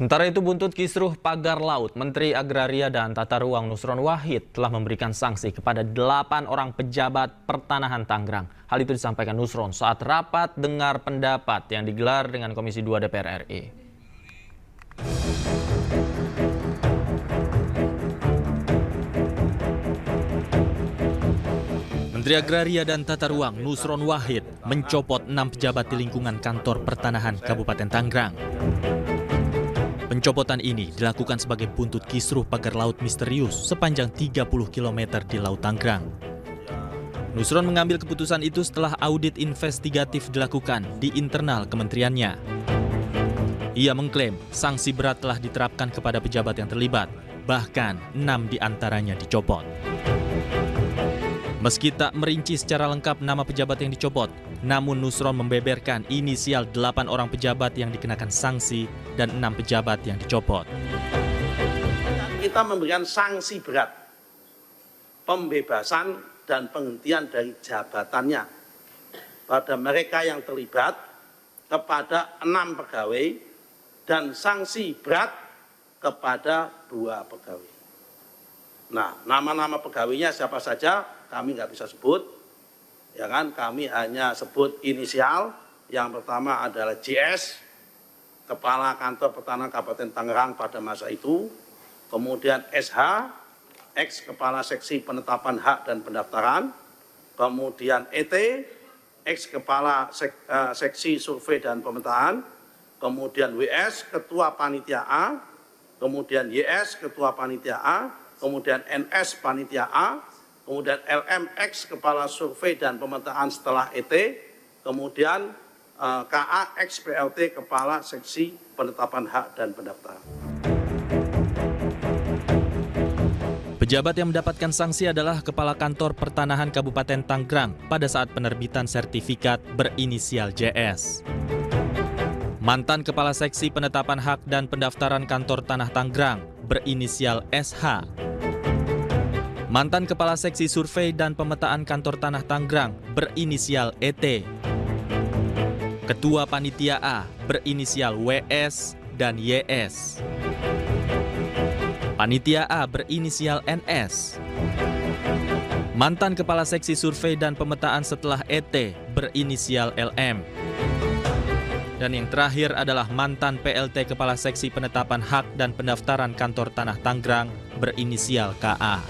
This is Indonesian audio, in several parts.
Sementara itu buntut kisruh pagar laut, Menteri Agraria dan Tata Ruang Nusron Wahid telah memberikan sanksi kepada 8 orang pejabat pertanahan Tangerang. Hal itu disampaikan Nusron saat rapat dengar pendapat yang digelar dengan Komisi 2 DPR RI. Menteri Agraria dan Tata Ruang Nusron Wahid mencopot 6 pejabat di lingkungan kantor pertanahan Kabupaten Tangerang. Pencopotan ini dilakukan sebagai buntut kisruh pagar laut misterius sepanjang 30 km di Laut Tangerang. Nusron mengambil keputusan itu setelah audit investigatif dilakukan di internal kementeriannya. Ia mengklaim sanksi berat telah diterapkan kepada pejabat yang terlibat, bahkan 6 diantaranya dicopot. Meski tak merinci secara lengkap nama pejabat yang dicopot, namun Nusron membeberkan inisial 8 orang pejabat yang dikenakan sanksi dan 6 pejabat yang dicopot. Kita memberikan sanksi berat, pembebasan dan penghentian dari jabatannya pada mereka yang terlibat kepada 6 pegawai dan sanksi berat kepada 2 pegawai. Nah, nama-nama pegawainya siapa saja kami nggak bisa sebut, ya kan? Kami hanya sebut inisial. Yang pertama adalah JS, Kepala Kantor Pertanahan Kabupaten Tangerang pada masa itu. Kemudian SH, ex Kepala Seksi Penetapan Hak dan Pendaftaran. Kemudian ET, ex Kepala Seksi Survei dan Pemetaan. Kemudian WS, Ketua Panitia A. Kemudian YS, Ketua Panitia A. Kemudian NS, Panitia A. Kemudian LMX, Kepala Survei dan Pemetaan setelah ET, kemudian KA, ex-PLT, Kepala Seksi Penetapan Hak dan Pendaftaran. Pejabat yang mendapatkan sanksi adalah Kepala Kantor Pertanahan Kabupaten Tangerang pada saat penerbitan sertifikat berinisial JS. Mantan Kepala Seksi Penetapan Hak dan Pendaftaran Kantor Tanah Tangerang berinisial SH. Mantan Kepala Seksi Survei dan Pemetaan Kantor Tanah Tangerang berinisial ET. Ketua Panitia A berinisial WS dan YS. Panitia A berinisial NS. Mantan Kepala Seksi Survei dan Pemetaan setelah ET berinisial LM. Dan yang terakhir adalah mantan PLT Kepala Seksi Penetapan Hak dan Pendaftaran Kantor Tanah Tangerang berinisial KA.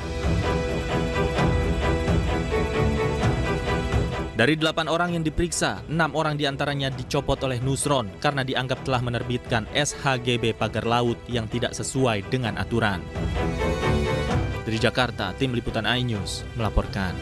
Dari 8 orang yang diperiksa, 6 orang diantaranya dicopot oleh Nusron karena dianggap telah menerbitkan SHGB pagar laut yang tidak sesuai dengan aturan. Dari Jakarta, Tim Liputan iNews melaporkan.